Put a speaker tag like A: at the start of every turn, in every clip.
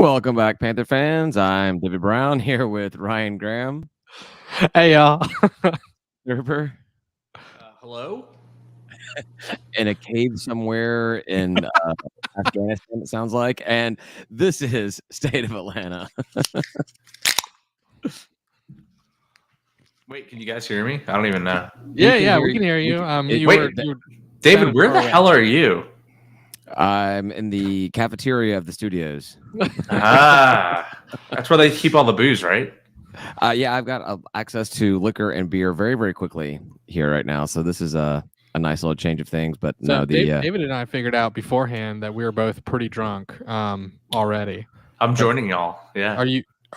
A: Welcome back, Panther fans. I'm David Brown here with Ryan Graham.
B: Hey, y'all.
A: Server
C: Hello?
A: in a cave somewhere in Afghanistan, it sounds like. And this is State of Atlanta.
C: Wait, can you guys hear me? I don't even know.
B: Yeah, we can hear you.
C: David, where the hell are you?
A: I'm in the cafeteria of the studios.
C: That's where they keep all the booze, right?
A: Yeah, I've got access to liquor and beer very, very quickly here right now. So this is a nice little change of things. But
B: So
A: no,
B: David and I figured out beforehand that we were both pretty drunk already.
C: I'm joining y'all. Yeah.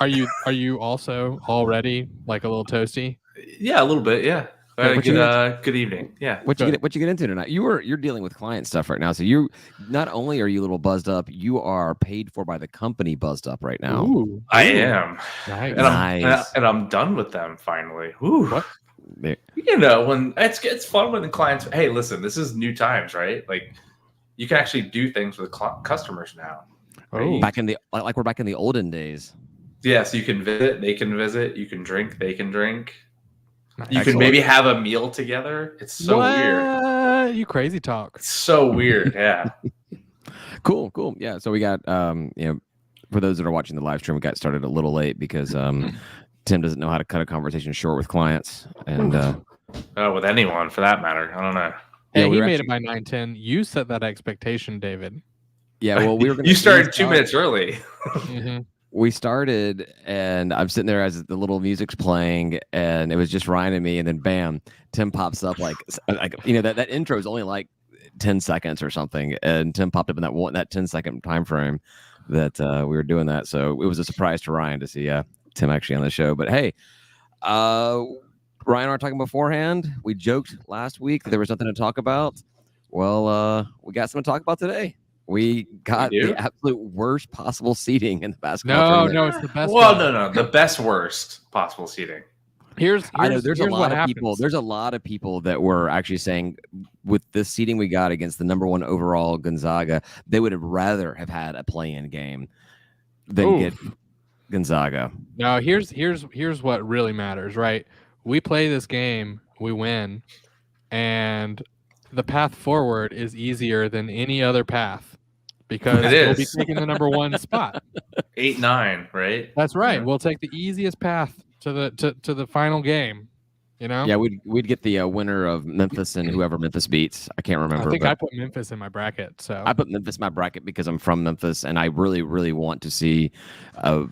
B: Are you also already like a little toasty?
C: Yeah, a little bit. Yeah. Good evening. Yeah.
A: What you get into tonight? You're dealing with client stuff right now. So you not only are you a little buzzed up, you are paid for by the company buzzed up right now.
B: Ooh,
C: I am.
B: Nice.
C: And I'm done with them finally. Ooh.
B: What?
C: You know, when it's fun when the clients, hey, listen, this is new times, right? Like you can actually do things with customers now. Right?
B: Oh.
A: Back in the we're back in the olden days.
C: Yeah, so you can visit, they can visit, you can drink, they can drink. You
A: Excellent.
C: can maybe have a meal together. It's so weird.
B: You crazy talk.
C: It's so weird. Yeah.
A: Cool. Yeah. So we got for those that are watching the live stream, we got started a little late because Tim doesn't know how to cut a conversation short with clients. And
C: with anyone for that matter. I don't know.
B: Hey, he made it by 9:10. You set that expectation, David.
A: Yeah, well, we were gonna
C: You started 2 minutes early.
B: Mm-hmm.
A: We started, and I'm sitting there as the little music's playing, and it was just Ryan and me, and then bam, Tim pops up like that intro is only like 10 seconds or something, and Tim popped up in that 10-second time frame that we were doing that. So it was a surprise to Ryan to see Tim actually on the show. But hey, Ryan and I were talking beforehand. We joked last week that there was nothing to talk about. Well, we got something to talk about today. We got the absolute worst possible seating in the basketball.
B: No, it's the best.
C: Well, no, the best worst possible seating.
A: I know there's a lot of people. There's a lot of people that were actually saying, with this seating we got against the number 1 overall Gonzaga, they would have rather have had a play-in game than get Gonzaga.
B: No, here's what really matters, right? We play this game, we win, and the path forward is easier than any other path because we'll be taking the number 1 spot.
C: 8-9, right?
B: That's right. We'll take the easiest path to the final game. You know?
A: Yeah, we'd get the winner of Memphis and whoever Memphis beats. I can't remember.
B: I think I put Memphis in my bracket. So
A: I put Memphis in my bracket because I'm from Memphis, and I really, really want to see,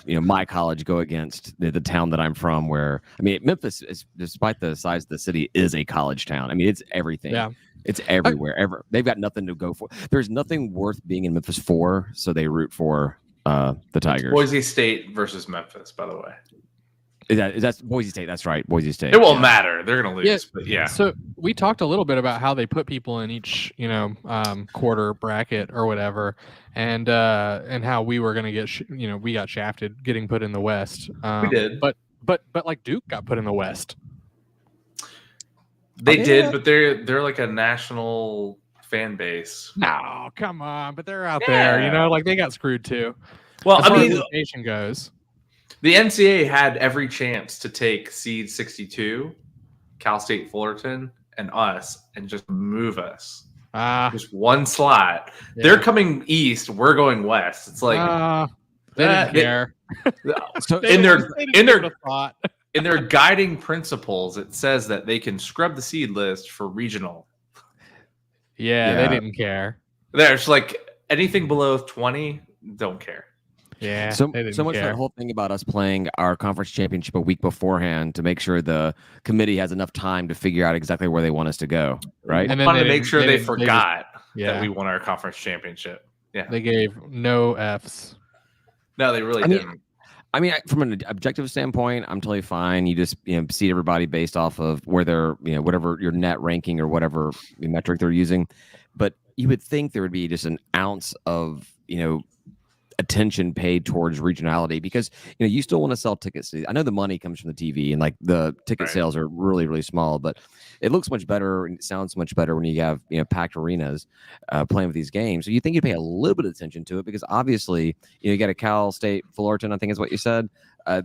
A: my college go against the town that I'm from. Where Memphis is, despite the size of the city, is a college town. I mean, it's everything. Yeah. It's everywhere. They've got nothing to go for. There's nothing worth being in Memphis for, so they root for the Tigers.
C: Boise State versus Memphis, by the way.
A: That's Boise State. That's right, Boise State.
C: It won't matter. They're going to lose.
B: Yeah.
C: But yeah.
B: So we talked a little bit about how they put people in each, quarter bracket or whatever, and how we were going to get, we got shafted getting put in the West.
C: We did,
B: but like Duke got put in the West.
C: They did, but they're like a national fan base.
B: No, come on, but they're out there. Like they got screwed too.
C: Well,
B: as far as the nation goes.
C: The NCAA had every chance to take seed 62, Cal State Fullerton, and us, and just move us. Just one slot. Yeah. They're coming east. We're going west. It's like
B: they didn't care.
C: So in their guiding principles, it says that they can scrub the seed list for regional.
B: Yeah, they didn't care.
C: There's like anything below 20, don't care.
B: Yeah,
A: so much for the whole thing about us playing our conference championship a week beforehand to make sure the committee has enough time to figure out exactly where they want us to go, right?
C: And then wanted to make sure they forgot that we won our conference championship. Yeah,
B: they gave no Fs.
C: No, they really didn't.
A: I mean, from an objective standpoint, I'm totally fine. You just seed everybody based off of where they're whatever your net ranking or whatever metric they're using. But you would think there would be just an ounce of attention paid towards regionality, because you still want to sell tickets. I know the money comes from the TV, and like the ticket sales are really, really small, but it looks much better and it sounds much better when you have packed arenas playing with these games. So you think you pay a little bit of attention to it, because obviously you got a Cal State Fullerton, I think is what you said.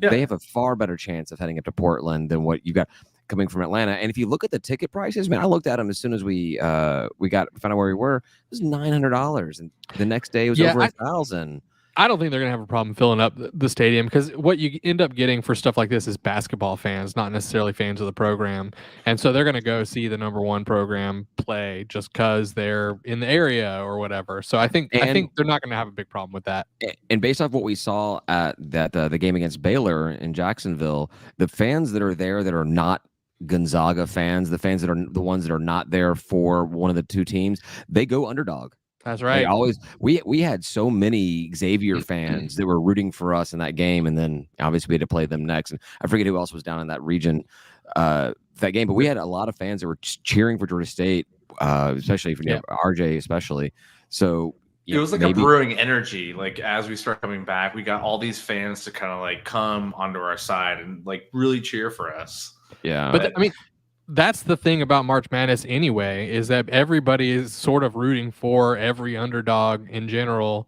A: They have a far better chance of heading up to Portland than what you got coming from Atlanta. And if you look at the ticket prices, man, I looked at them as soon as we found out where we were. It was $900, and the next day it was over $1,000.
B: I don't think they're going to have a problem filling up the stadium, because what you end up getting for stuff like this is basketball fans, not necessarily fans of the program. And so they're going to go see the number one program play just because they're in the area or whatever. So I think they're not going to have a big problem with that.
A: And based off what we saw at the game against Baylor in Jacksonville, the fans that are there that are not Gonzaga fans, the fans that are the ones that are not there for one of the two teams, they go underdog.
B: That's right.
A: We had so many Xavier fans that were rooting for us in that game, and then obviously we had to play them next. And I forget who else was down in that region that game, but we had a lot of fans that were cheering for Georgia State, especially for RJ, especially. So
C: it was like a brewing energy. Like as we start coming back, we got all these fans to kind of like come onto our side and like really cheer for us.
A: Yeah,
B: but that's the thing about March Madness anyway, is that everybody is sort of rooting for every underdog in general,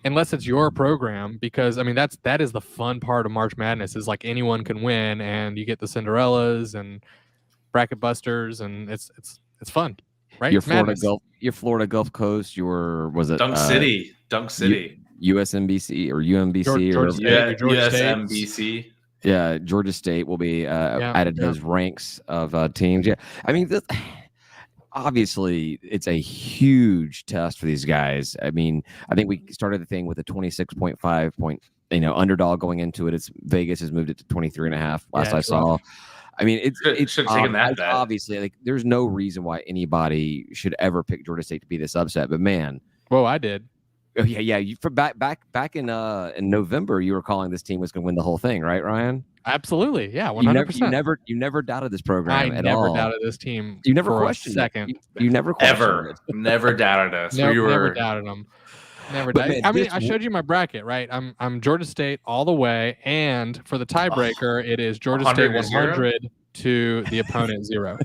B: unless it's your program, because that is the fun part of March Madness, is like anyone can win, and you get the Cinderellas and bracket busters, and it's fun, right?
A: Your Florida Gulf Coast,
C: Dunk City,
A: USMBC or UMBC
C: USMBC.
A: Yeah, Georgia State will be added to those ranks of teams. Yeah, obviously it's a huge test for these guys. I think we started the thing with a 26.5 point, underdog going into it. Vegas has moved it to 23.5. Last I saw. It should have taken that bet. Obviously, like there's no reason why anybody should ever pick Georgia State to be this upset. But man,
B: I did.
A: Oh, yeah. You back in November, you were calling this team was going to win the whole thing, right, Ryan?
B: Absolutely, yeah, 100%.
A: You never doubted this program at all.
B: I never doubted this team.
A: You never
B: questioned
A: it. You never questioned it.
C: Never doubted us.
B: Never doubted them. Never doubted. I showed you my bracket, right? I'm Georgia State all the way, and for the tiebreaker, it is Georgia State 100 to the opponent 0.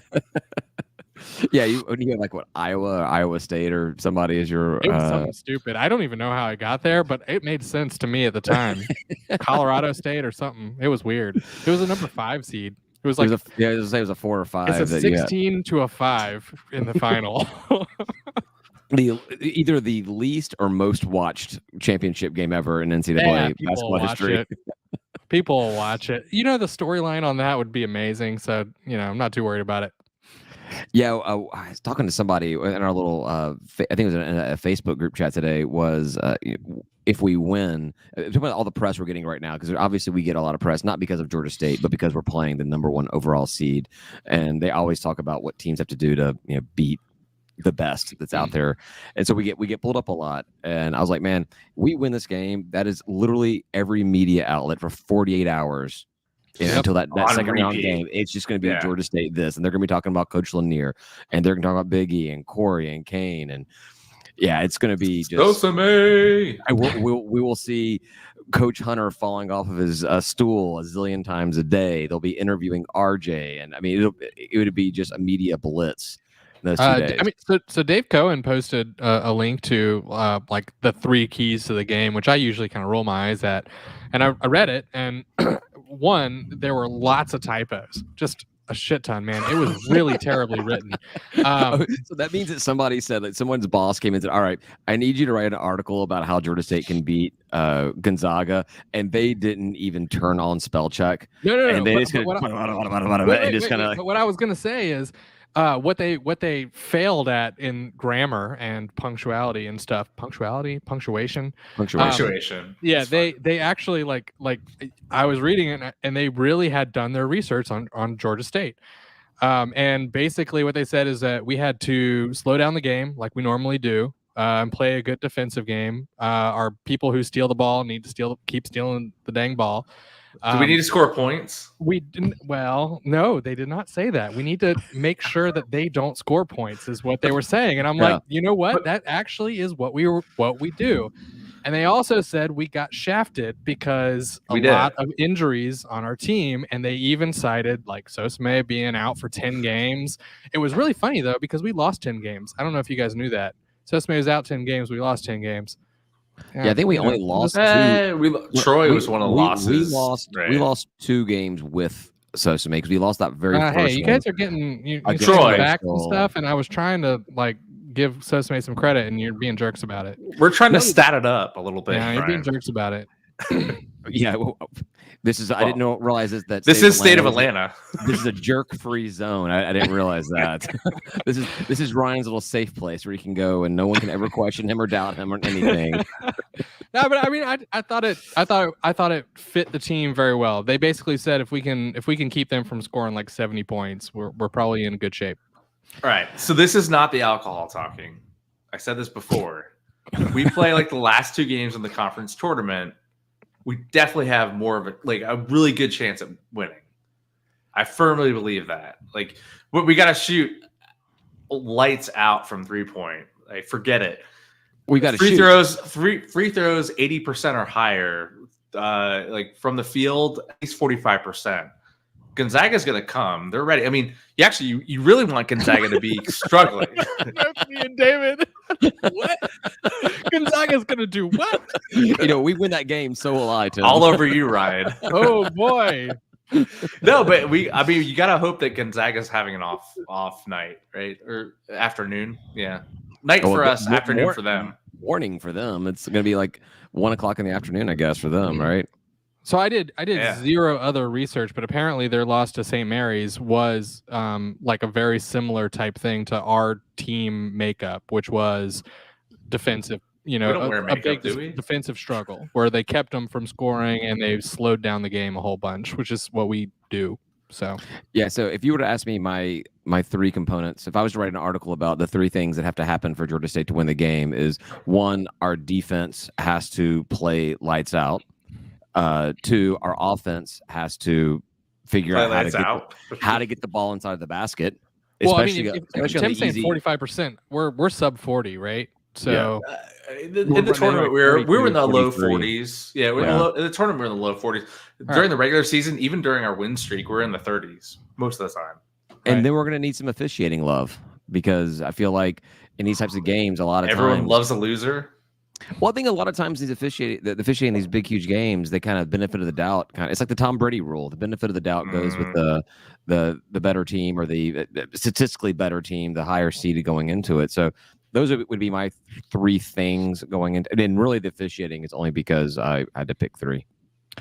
A: Yeah, you have like Iowa State or somebody as your.
B: It was something stupid. I don't even know how I got there, but it made sense to me at the time. Colorado State or something. It was weird. It was a number 5 seed. It was like
A: it was a 4 or 5.
B: It's a 16 to a 5 in the final.
A: Either the least or most watched championship game ever in NCAA basketball history.
B: People will watch it. The storyline on that would be amazing. So I'm not too worried about it.
A: Yeah, I was talking to somebody in our little, I think it was in a Facebook group chat today, was if we win, talking about all the press we're getting right now, because obviously we get a lot of press, not because of Georgia State, but because we're playing the number 1 overall seed. And they always talk about what teams have to do to beat the best that's out there. And so we get pulled up a lot. And I was like, man, we win this game. That is literally every media outlet for 48 hours. Until that second round game, it's just going to be Georgia State this, and they're going to be talking about Coach Lanier, and they're going to talk about Big E and Corey and Kane, and it's going to be just. We will see Coach Hunter falling off of his stool a zillion times a day. They'll be interviewing RJ, and it would be just a media blitz. Those 2 days.
B: So Dave Cohen posted a link to like the 3 keys to the game, which I usually kind of roll my eyes at, and I read it, and one, there were lots of typos, just a shit ton, man. It was really terribly written.
A: So that means that somebody said that someone's boss came in and said, all right, I need you to write an article about how Georgia State can beat Gonzaga, and they didn't even turn on spell check. No.
B: They just what I was going to say is what they failed at in grammar and punctuality and stuff. Punctuation. Yeah, they actually like I was reading it, and they really had done their research on Georgia State. And basically what they said is that we had to slow down the game like we normally do, and play a good defensive game. Our people who steal the ball need to keep stealing the dang ball.
C: Do we need to score points?
B: We didn't. Well, no, they did not say that. We need to make sure that they don't score points, is what they were saying. And I'm like, you know what? That actually is what we do. And they also said we got shafted because a lot of injuries on our team, and they even cited like Sosme being out for 10 games. It was really funny though because we lost 10 games. I don't know if you guys knew that. Sosme was out 10 games. We lost 10 games.
A: Yeah, I think we only lost two.
C: Troy was one of the losses.
A: We lost 2 games with Sosme because we lost that very first
B: Hey, you
A: one.
B: guys are getting
C: Troy
B: back and stuff, and I was trying to like give Sosme some credit, and you're being jerks about it.
C: We're trying to stat it up a little bit.
B: Yeah, you're being jerks about it.
A: Yeah, this is. I didn't realize that.
C: This is state of Atlanta.
A: This is a jerk-free zone. I didn't realize that. This is Ryan's little safe place where he can go and no one can ever question him or doubt him or anything.
B: No, but I mean, I thought it fit the team very well. They basically said if we can keep them from scoring like 70 points, we're probably in good shape.
C: All right. So this is not the alcohol talking. I said this before. If we play like the last 2 games in the conference tournament, we definitely have more of a really good chance at winning. I firmly believe that. Like, we got to shoot lights out from 3-point. Like, forget it.
A: We got to
C: free throws. Free throws 80% or higher. Like from the field, at least 45%. Gonzaga's going to come. They're ready. I mean, you really want Gonzaga to be struggling.
B: That's me and David. What? Gonzaga's going to do what?
A: We win that game, so will I, Tim.
C: All over you, Ryan.
B: Oh, boy.
C: No, but you got to hope that Gonzaga's having an off night, right? Or afternoon. Yeah. Night for us, afternoon for them.
A: Morning for them. It's going to be like 1:00 in the afternoon, I guess, for them, right?
B: So I did zero other research, but apparently their loss to St. Mary's was like a very similar type thing to our team makeup, which was defensive, a big defensive struggle where they kept them from scoring and they slowed down the game a whole bunch, which is what we do. So
A: yeah. So if you were to ask me my 3 components, if I was to write an article about the 3 things that have to happen for Georgia State to win the game is 1, our defense has to play lights out. 2, our offense has to figure out how to get the ball inside the basket.
B: Well, I mean, if Tim's saying 45%, we're sub 40, right? So
C: in the tournament, we were in the low 40s. Yeah, in the tournament, we're in the low 40s. During the regular season, even during our win streak, we're in the 30s most of the time.
A: And then we're going to need some officiating love because I feel like in these types of games, a lot of
C: everyone
A: times
C: loves a loser.
A: Well, I think a lot of times the officiating these big, huge games, they kind of benefit of the doubt. It's like the Tom Brady rule. The benefit of the doubt goes with the better team or the statistically better team, the higher seeded going into it. So those would be my 3 things going into. And then really the officiating is only because I had to pick 3.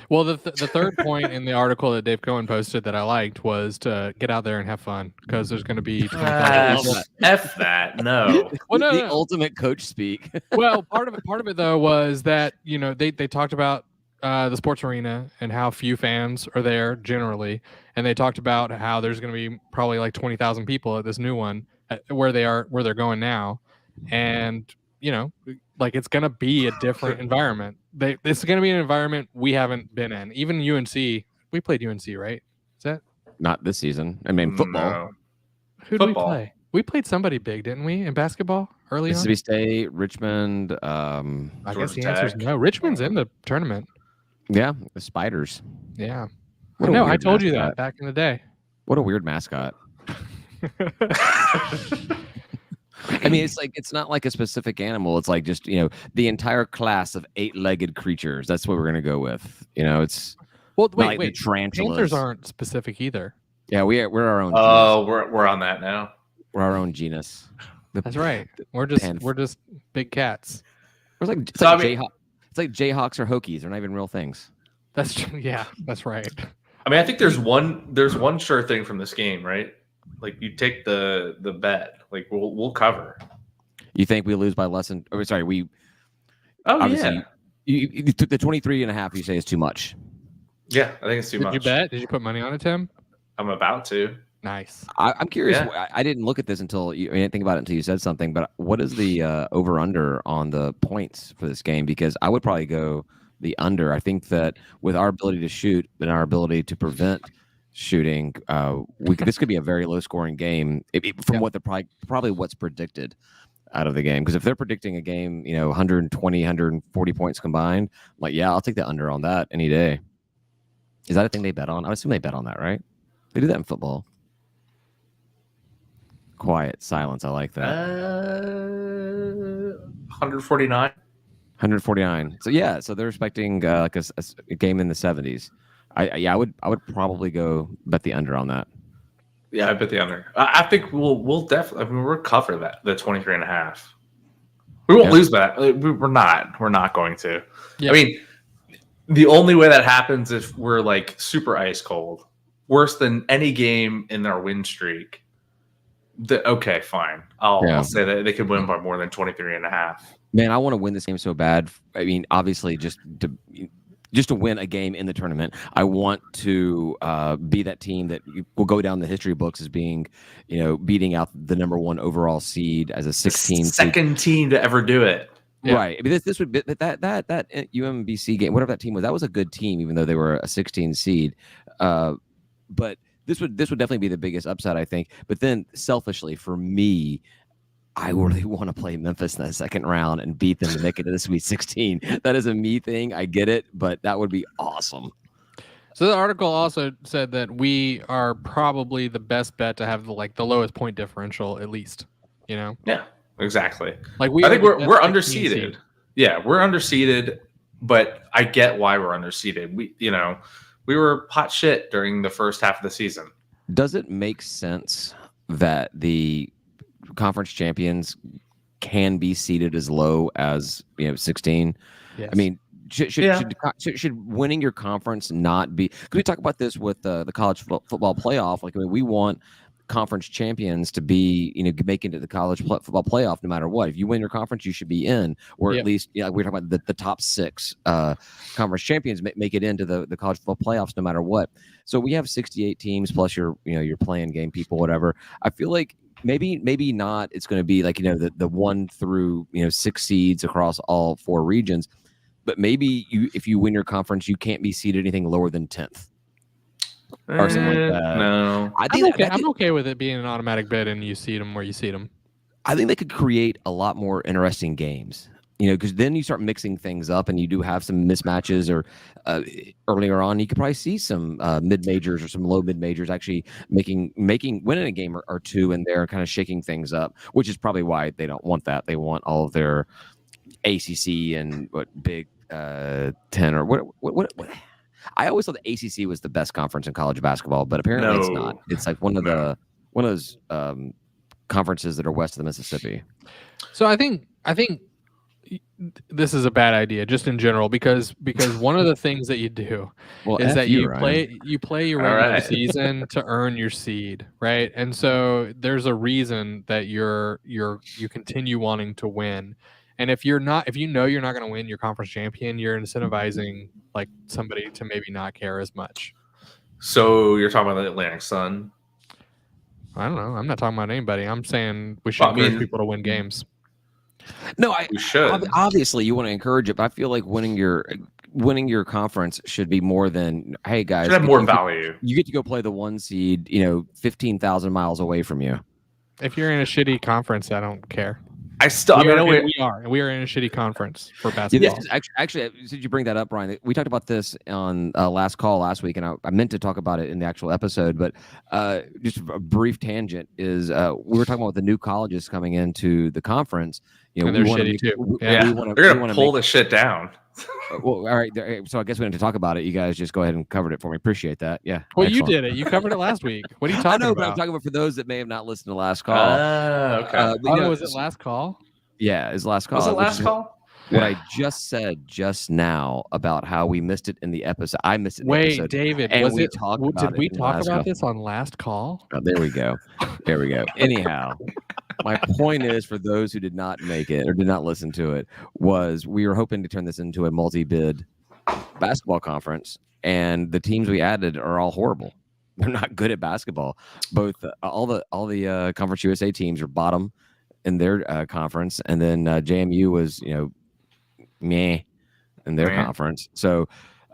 B: Well, the third point in the article that Dave Cohen posted that I liked was to get out there and have fun because there's going to be
C: F that. No.
B: Well, no,
A: the ultimate coach speak.
B: Well, part of it though was that they talked about the sports arena and how few fans are there generally, and they talked about how there's going to be probably like 20,000 people at this new one where they're going now, and like it's going to be a different environment. This is going to be an environment we haven't been in. Even UNC, we played UNC, right? Is that
A: not this season? I mean, football.
C: No.
B: Who did we play? We played somebody big, didn't we, in basketball early on?
A: Mississippi State, Richmond.
B: I guess the answer is no. Richmond's in the tournament.
A: Yeah, the Spiders.
B: Yeah. No, I told you that back in the day.
A: What a weird mascot. I mean, it's not like a specific animal. It's like just the entire class of 8-legged creatures. That's what we're gonna go with. It's wait. Tarantulas.
B: Panthers aren't specific either.
A: Yeah, we're our own.
C: Oh, we're on that now.
A: We're our own genus.
B: That's right. We're just big cats.
A: It's like Jayhawks or Hokies. They're not even real things.
B: That's true. Yeah, that's right.
C: I mean, I think there's one sure thing from this game, right? Like you take the bet, like we'll cover.
A: You think we lose by less than? Oh, sorry, we.
C: Oh yeah.
A: You took the 23.5. You say is too much.
C: Yeah, I think it's too much.
B: Did you bet? Did you put money on it, Tim?
C: I'm about to.
B: Nice.
A: I'm curious. Yeah. I didn't look at this until I didn't think about it until you said something. But what is the over/under on the points for this game? Because I would probably go the under. I think that with our ability to shoot and our ability to prevent shooting, this could be a very low scoring game from what probably what's predicted. out of the game. Because if they're predicting a game, 120, 140 points combined, I'm like, yeah, I'll take the under on that any day. Is that a thing they bet on? I assume they bet on that, right? They do that in football. Quiet silence. I like that.
C: 149.
A: 149. So yeah, so they're expecting like a game in the 70s. I would probably go bet the under on that.
C: Yeah, I bet the under. I think we'll definitely. I mean, we'll cover that the 23.5. We won't lose that. We're not going to. Yeah. I mean, the only way that happens if we're like super ice cold, worse than any game in our win streak. Okay, fine. I'll say that they could win by more than 23.5.
A: Man, I want to win this game so bad. I mean, obviously, just to win a game in the tournament, I want to be that team that will go down the history books as being, beating out the number 1 overall seed as a 16
C: second team to ever do it.
A: Yeah. Right. I mean, this would be that UMBC game, whatever that team was. That was a good team, even though they were a 16 seed. But this would definitely be the biggest upside, I think. But then, selfishly, for me, I really want to play Memphis in the second round and beat them to make it to the Sweet 16. That is a me thing. I get it, but that would be awesome.
B: So the article also said that we are probably the best bet to have the lowest point differential, at least.
C: Yeah, exactly.
B: I
C: think we're underseeded. Yeah, we're underseeded, but I get why we're underseeded. We were hot shit during the first half of the season.
A: Does it make sense that the conference champions can be seeded as low as 16?
B: Yes.
A: I mean, should winning your conference not be? Because we talk about this with the college football playoff. Like, I mean, we want conference champions to be make into the college football playoff no matter what. If you win your conference, you should be in, or at least we're talking about the top 6 conference champions make it into the college football playoffs no matter what. So we have 68 teams plus your playing game people, whatever. I feel like maybe not. It's going to be like the 1 through 6 seeds across all 4 regions, but maybe if you win your conference, you can't be seeded anything lower than 10th. Or something like that.
C: No,
B: I'm okay with it being an automatic bid and you seed them where you seed them.
A: I think they could create a lot more interesting games, because then you start mixing things up and you do have some mismatches, or earlier on you could probably see some mid majors or some low mid majors actually winning a game or 2 in there, kind of shaking things up, which is probably why they don't want that. They want all of their ACC and Big 10 or what. I always thought the ACC was the best conference in college basketball, but apparently it's not. It's like one of those conferences that are west of the Mississippi.
B: So I think this is a bad idea just in general because one of the things that you do is that you play your regular season to earn your seed, right? And so there's a reason that you continue wanting to win. And if you're not going to win your conference champion, you're incentivizing like somebody to maybe not care as much.
C: So you're talking about the Atlantic Sun?
B: I don't know. I'm not talking about anybody. I'm saying we should encourage people to win games.
A: No,
C: we should.
A: Obviously, you want to encourage it, but I feel like winning your conference should be more than, hey guys,
C: should have more value.
A: You get to go play the 1 seed, 15,000 miles away from you.
B: If you're in a shitty conference, I don't care.
C: We
B: are in a shitty conference for basketball.
A: Yeah, actually, did you bring that up, Brian? We talked about this on last call last week, and I meant to talk about it in the actual episode, but just a brief tangent is we were talking about the new colleges coming into the conference.
B: And they're shitty too.
C: They're going to pull the shit down.
A: Well, all right. So I guess we have to talk about it. You guys just go ahead and covered it for me. Appreciate that. Yeah.
B: Well, excellent. You did it. You covered it last week. What are you talking about?
A: But I'm talking about for those that may have not listened to last call.
C: Okay.
B: Was it last call?
A: Yeah, it's last call.
C: Was it last call?
A: What I just said just now about how we missed it in the episode. I missed it in the episode.
B: Wait, David,
A: and
B: did we talk about this on last call?
A: Oh, there we go. Anyhow, my point is, for those who did not make it or did not listen to it, was we were hoping to turn this into a multi-bid basketball conference, and the teams we added are all horrible. They're not good at basketball. Both all the Conference USA teams are bottom in their conference, and then JMU was meh in their conference. So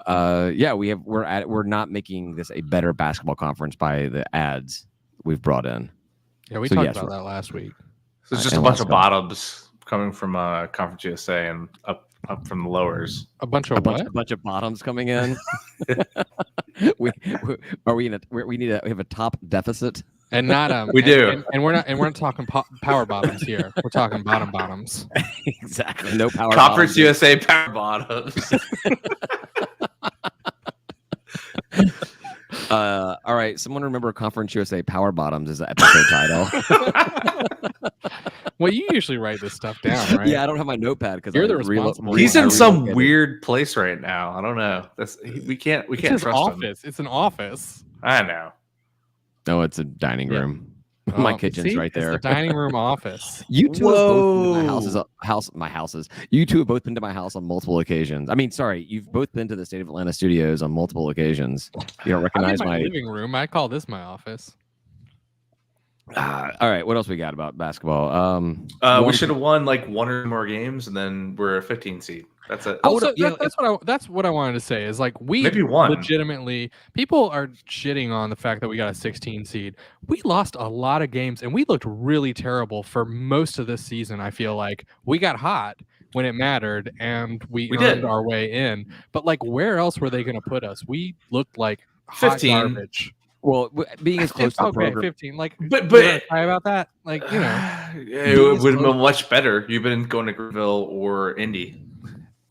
A: we're not making this a better basketball conference by the ads we've brought in.
B: Yeah, we talked about that last week.
C: So it's just a bunch of bottoms coming from Conference USA and up from the lowers.
B: A bunch of
A: bottoms coming in. we have a top deficit.
B: And not
C: we do,
B: and we're not talking power bottoms here. We're talking bottoms.
A: Exactly, no power.
C: Conference USA power bottoms.
A: All right, someone remember Conference USA Power Bottoms is the episode title.
B: Well, you usually write this stuff down, right?
A: Yeah, I don't have my notepad because
B: you're the responsible.
C: He's in some weird place right now. I don't know. We can't trust
B: office.
C: him.
B: It's an office.
C: I know.
A: No, it's a dining room. My kitchen's right there.
B: It's the dining room office.
A: You two have both been to my houses. You two have both been to my house on multiple occasions. I mean, sorry, you've both been to the State of Atlanta studios on multiple occasions. You don't recognize
B: my living room. I call this my office.
A: All right, what else we got about basketball?
C: We should have won like one or more games, and then we're a 15 seed. That's it.
B: That's what I wanted to say is like we
C: maybe won.
B: Legitimately, people are shitting on the fact that we got a 16 seed. We lost a lot of games and we looked really terrible for most of this season. I feel like we got hot when it mattered and we earned our way in. But like, where else were they going to put us? We looked like hot
C: 15.
B: Garbage.
A: Well, being as close to the program,
B: 15. Like,
C: but
B: cry about that. Like, you know,
C: it would have been much better. You've been going to Greenville or Indy.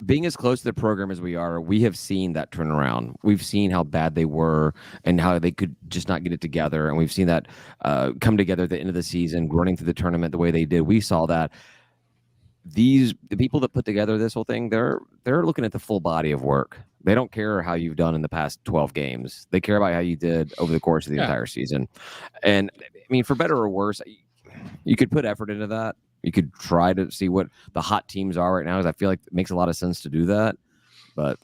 A: Being as close to the program as we are, we have seen that turnaround. We've seen how bad they were and how they could just not get it together. And we've seen that come together at the end of the season, running through the tournament the way they did. We saw that the people that put together this whole thing, they're looking at the full body of work. They don't care how you've done in the past 12 games. They care about how you did over the course of the entire season. And I mean, for better or worse, you could put effort into that. You could try to see what the hot teams are right now, because I feel like it makes a lot of sense to do that, but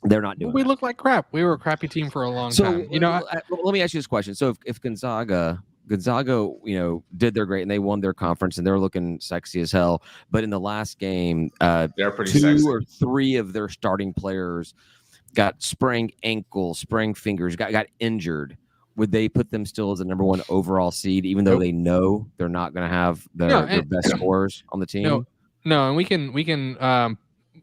A: they're not doing.
B: We look like crap. We were a crappy team for a long time. You know,
A: let me ask you this question: so if Gonzaga, you know, did their great and they won their conference and they're looking sexy as hell, but in the last game,
C: they're pretty
A: 2
C: sexy.
A: or 3 of their starting players got sprained ankles, sprained fingers, got injured. Would they put them still as the number 1 overall seed, even though they know they're not going to have their best scorers on the team?
B: No, and we can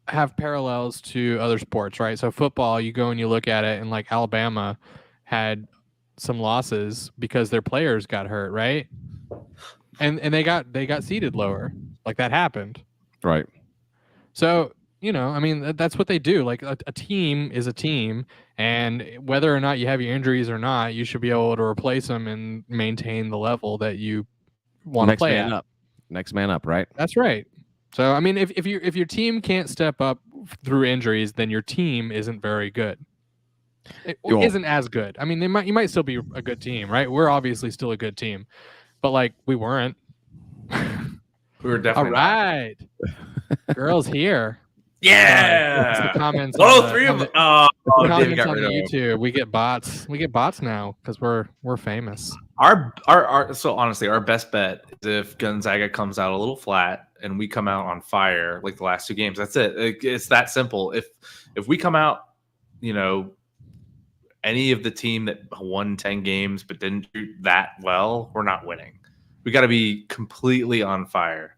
B: have parallels to other sports, right? So football, you go and you look at it, and like Alabama had some losses because their players got hurt, right? And they got seeded lower. Like that happened,
A: right?
B: So you know, I mean, that's what they do. Like a team is a team, and whether or not you have your injuries or not, you should be able to replace them and maintain the level that you want to play at.
A: Next man up, right?
B: That's right. So, I mean, if your team can't step up through injuries, then your team isn't very good. It isn't as good. I mean, you might still be a good team, right? We're obviously still a good team, but like we weren't.
C: We were definitely.
B: All right, girls here.
C: Yeah.
B: The comments.
C: 3 of them.
B: Comments on the YouTube. We get bots. We get bots now because we're famous.
C: So honestly, our best bet is if Gonzaga comes out a little flat and we come out on fire like the last 2 games. That's it. It's that simple. If we come out, you know, any of the team that won 10 games but didn't do that well, we're not winning. We got to be completely on fire.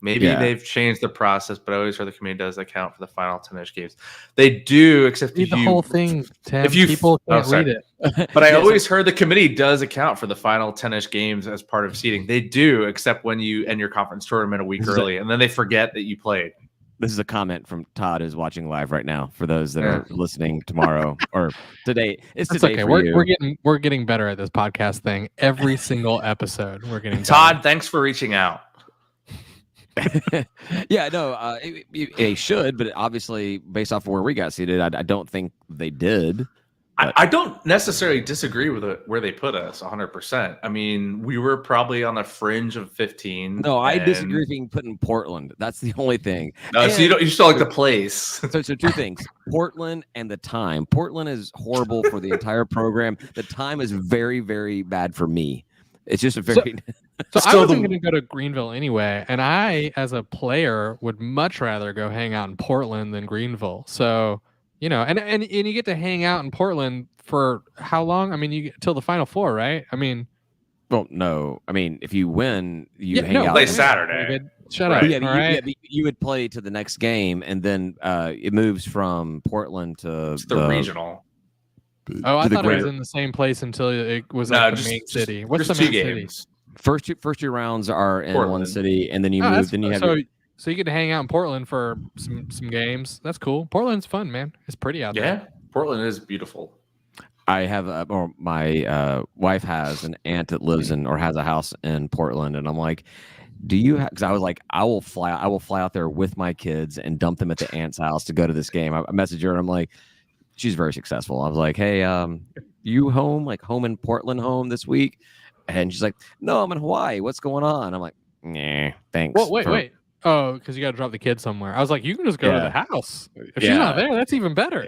C: Maybe they've changed the process, but I always heard the committee does account for the final 10-ish games. They do, except
B: read the whole thing, Tim.
C: If you
B: people can't read it.
C: But I always heard the committee does account for the final 10-ish games as part of seeding. They do, except when you end your conference tournament a week early, and then they forget that you played.
A: This is a comment from Todd, who's watching live right now. For those that are listening tomorrow or today, it's today.
B: Okay.
A: For you.
B: We're getting better at this podcast thing. Every single episode, we're getting
C: Todd,
B: better.
C: thanks for reaching out.
A: Yeah, no, they should, but obviously, based off of where we got seated, I don't think they did.
C: I don't necessarily disagree with where they put us 100%. I mean, we were probably on the fringe of 15.
A: No, I disagree with being put in Portland. That's the only thing.
C: No, so you still like the place.
A: So 2 things: Portland and the time. Portland is horrible for the entire program. The time is very, very bad for me. It's just a very.
B: So I wasn't going to go to Greenville anyway, and I, as a player, would much rather go hang out in Portland than Greenville. So, you know, and you get to hang out in Portland for how long? I mean, you get till the Final Four, right? I mean,
A: Well, no. I mean, if you win, you hang out.
C: Play Saturday.
B: David. Shut up.
A: Yeah, you would play to the next game, and then it moves from Portland to
C: the regional.
B: Oh, I thought it was in the same place until it was the main city. What's the main city?
A: First two rounds are in one city, and then you move. Then you have
B: so you get to hang out in Portland for some games. That's cool. Portland's fun, man. It's pretty out there.
C: Yeah, Portland is beautiful.
A: I have, or my wife has an aunt that lives in or has a house in Portland, and I'm like, do you have? Because I was like, I will fly out there with my kids and dump them at the aunt's house to go to this game. I messaged her and I'm like, she's very successful. I was like, hey, you home in Portland this week? And she's like, no, I'm in Hawaii. What's going on? I'm like, nah, thanks.
B: Well, wait. Oh, because you got to drop the kids somewhere. I was like, you can just go to the house. If she's not there, that's even better.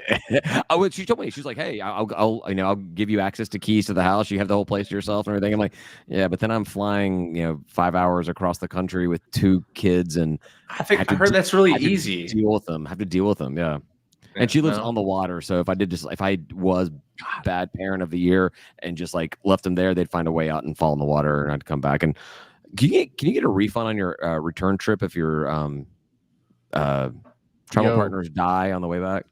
A: She told me, she's like, hey, I'll give you access to keys to the house. You have the whole place to yourself and everything. I'm like, yeah, but then I'm flying, 5 hours across the country with 2 kids, and
C: I heard that's really easy.
A: Deal with them. Have to deal with them. Yeah. And she lives on the water, so if I was bad parent of the year and just like left them there, they'd find a way out and fall in the water, and I'd come back. And can you get a refund on your return trip if your travel partners die on the way back?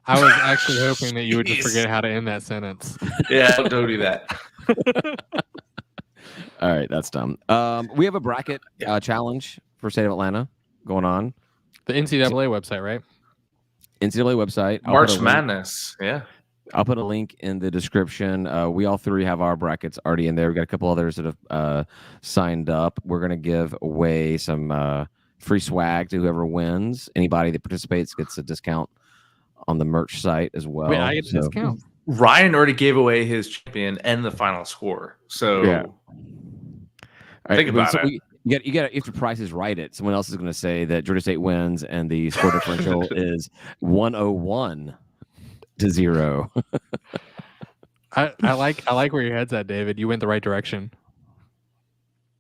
B: I was actually hoping that you would just forget how to end that sentence.
C: Yeah, don't do that.
A: All right, that's dumb. We have a bracket challenge for State of Atlanta going on.
B: The NCAA website, right?
A: NCAA website.
C: March Madness. Yeah.
A: I'll put a link in the description. We all 3 have our brackets already in there. We've got a couple others that have signed up. We're going to give away some free swag to whoever wins. Anybody that participates gets a discount on the merch site as well.
B: Wait, I get a discount.
C: Ryan already gave away his champion and the final score. So think about it.
A: You got if the price is right, someone else is going to say that Georgia State wins and the score differential is 101-0.
B: I like where your head's at, David. You went the right direction.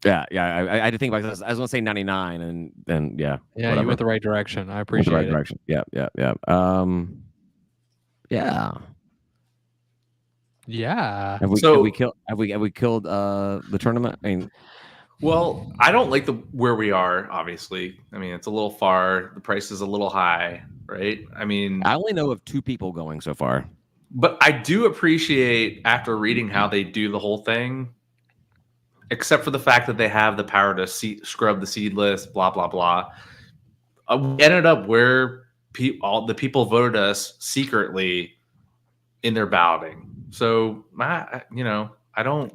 A: Yeah. I had to think about this. I was going to say 99, and then
B: yeah,
A: whatever.
B: You went the right direction. I appreciate it.
A: Direction. Yeah. Yeah. Have we killed the tournament? I mean.
C: Well, I don't like where we are, obviously. I mean, it's a little far. The price is a little high, right? I mean,
A: I only know of 2 people going so far.
C: But I do appreciate, after reading how they do the whole thing, except for the fact that they have the power to scrub the seed list, blah, blah, blah. We ended up where all the people voted us secretly in their balloting. So, I don't.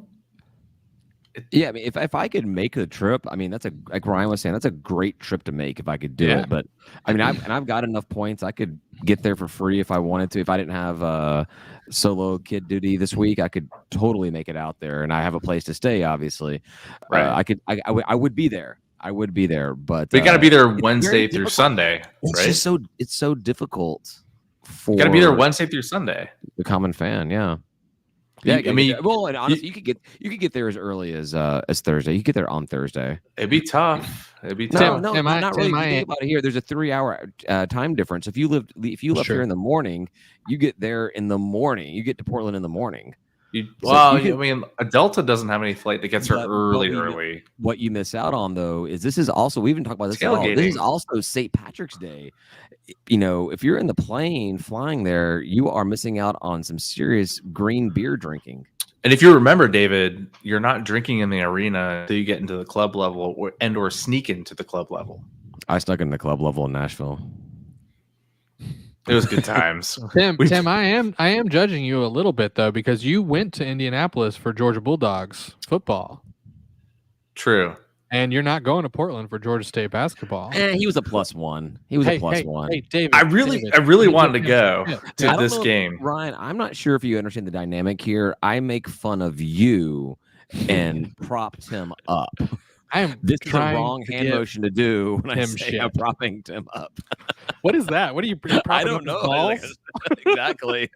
A: Yeah, I mean, if I could make the trip, I mean, that's like Ryan was saying, that's a great trip to make if I could do it. But I mean, I've got enough points. I could get there for free if I wanted to. If I didn't have solo kid duty this week, I could totally make it out there, and I have a place to stay. Obviously,
C: right?
A: I would be there. I would be there, but
C: we got to be there Wednesday through Sunday, right?
A: It's so difficult.
C: You got to be there Wednesday through Sunday.
A: The common fan, yeah. Yeah, and honestly, you could get there as early as Thursday. You could get there on Thursday.
C: It'd be tough.
A: No, not really. Think about it here. There's a 3-hour time difference. If you left here in the morning, you get there in the morning. You get to Portland in the morning.
C: I mean, a Delta doesn't have any flight that gets her early.
A: What you miss out on, though, is this is also, we even talked about this at all. This is also St. Patrick's Day. If you're in the plane flying there, you are missing out on some serious green beer drinking.
C: And if you remember, David, you're not drinking in the arena until you get into the club level or sneak into the club level.
A: I snuck in the club level in Nashville.
C: It was good times.
B: Tim, I am judging you a little bit though, because you went to Indianapolis for Georgia Bulldogs football.
C: True.
B: And you're not going to Portland for Georgia State basketball.
A: He was a +1. He was a +1.
B: Hey, David.
C: I really wanted to go to this game.
A: Ryan, I'm not sure if you understand the dynamic here. I make fun of you and prop Tim up. This is the wrong hand motion to do when I say I'm propping Tim up.
B: What is that? What are you propping
A: I don't know. Exactly.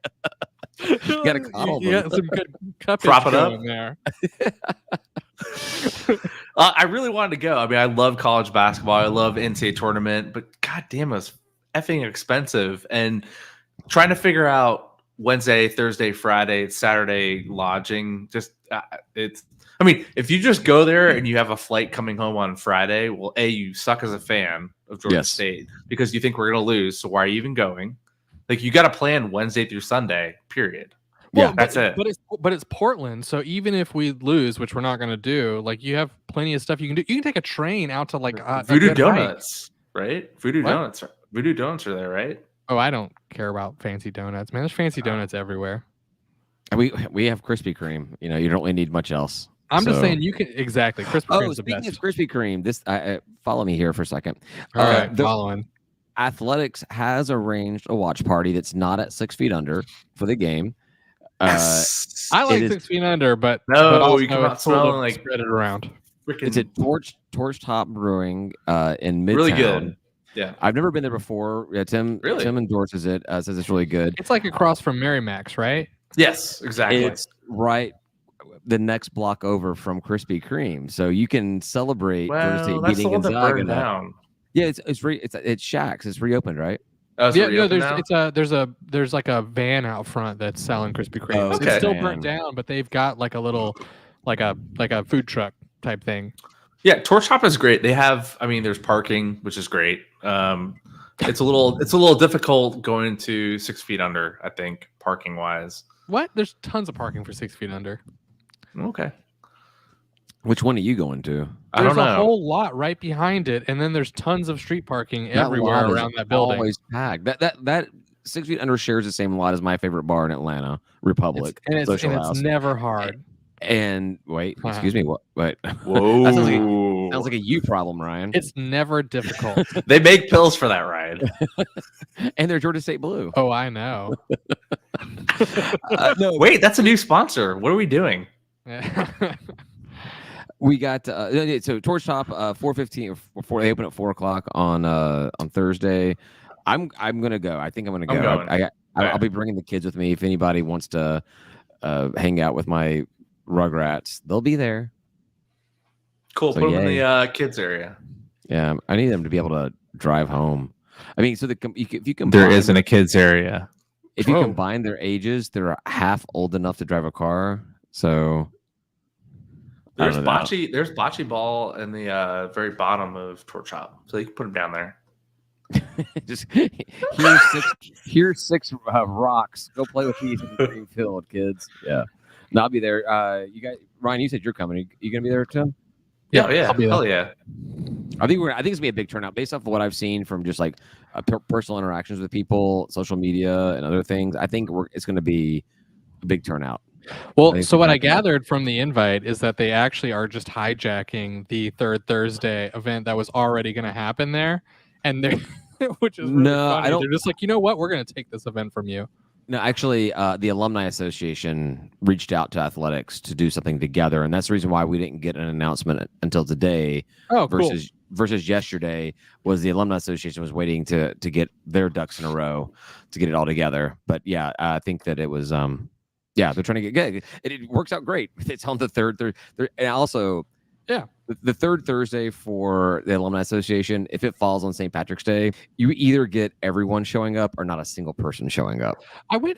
A: You got to coddle them.
B: You got some good cuppage
C: prop it up
B: in there.
C: I really wanted to go. I mean, I love college basketball. I love NCAA tournament, but goddamn, it was effing expensive. And trying to figure out Wednesday, Thursday, Friday, Saturday lodging, just I mean, if you just go there and you have a flight coming home on Friday, well, A, you suck as a fan of Georgia State because you think we're going to lose. So why are you even going? Like, you got to plan Wednesday through Sunday, period.
B: Well,
C: that's it.
B: But it's Portland, so even if we lose, which we're not going to do, like you have plenty of stuff you can do. You can take a train out to like
C: Voodoo Donuts, right? Voodoo Donuts are there, right?
B: Oh, I don't care about fancy donuts, man. There's fancy donuts everywhere.
A: We have Krispy Kreme. You know, you don't really need much else.
B: I'm just saying you can exactly. Krispy Kreme's the best.
A: Speaking of Krispy Kreme, this follow me here for a second.
B: All right, following.
A: Athletics has arranged a watch party that's not at 6 feet under for the game.
B: I like 6 feet under, but
C: you come out smelling like
B: spread it around.
A: It's at Torch Top Brewing in Midtown.
C: Really good. Yeah,
A: I've never been there before. Yeah, Tim endorses it. Says it's really good.
B: It's like across from Merrimack's, right?
C: Yes, exactly.
A: It's right the next block over from Krispy Kreme, so you can celebrate Georgia State beating Gonzaga down. Yeah, it's Shaq's. It's reopened, right?
B: There's like a van out front that's selling Krispy Kreme.
C: Oh, okay.
B: It's still burnt down, but they've got like a little like a food truck type thing.
C: Yeah, Torch Top is great. They have, there's parking, which is great. It's a little difficult going to 6 feet under, I think, parking wise.
B: What? There's tons of parking for 6 feet under.
C: Okay.
A: Which one are you going to?
C: I don't know.
B: There's a whole lot right behind it, and then there's tons of street parking everywhere around that building.
A: Always packed. That 6 feet under shares the same lot as my favorite bar in Atlanta, Republic.
B: It's never hard.
A: And wait, excuse me. What?
C: Whoa.
A: That sounds like a you problem, Ryan.
B: It's never difficult.
C: They make pills for that ride.
A: And they're Georgia State blue.
B: Oh, I know.
C: No, wait, that's a new sponsor. What are we doing?
A: We got so Torch Top 4:15 before they open at 4:00 on Thursday. I'm gonna go. I think I'm gonna go. I'll be bringing the kids with me. If anybody wants to hang out with my Rugrats, they'll be there.
C: Cool. So, put them in the kids area.
A: Yeah, I need them to be able to drive home. I mean, so if you combine,
C: there isn't a kids area.
A: If you combine their ages, they're half old enough to drive a car. So
C: there's Bocce Ball in the very bottom of Torch Top, so you can put them down there.
A: Just here's six rocks. Go play with these in the green field, kids. Yeah, no, I'll be there. You guys, Ryan, you said you're coming. You gonna be there, Tim?
C: Yeah, I'll be there. Hell yeah.
A: I think it's gonna be a big turnout based off of what I've seen from just like personal interactions with people, social media, and other things. I think it's gonna be a big turnout.
B: Well, so what I gathered from the invite is that they actually are just hijacking the third Thursday event that was already going to happen there, and they're which is really funny. They're just like, you know what, we're going to take this event from you.
A: No, actually, the Alumni Association reached out to athletics to do something together, and that's the reason why we didn't get an announcement until today.
B: Oh,
A: versus yesterday was the Alumni Association was waiting to get their ducks in a row to get it all together. But yeah, I think that it was yeah, they're trying to get good. It works out great. It's on the third, and also,
B: yeah,
A: the third Thursday for the Alumni Association. If it falls on St. Patrick's Day, you either get everyone showing up or not a single person showing up.
B: I went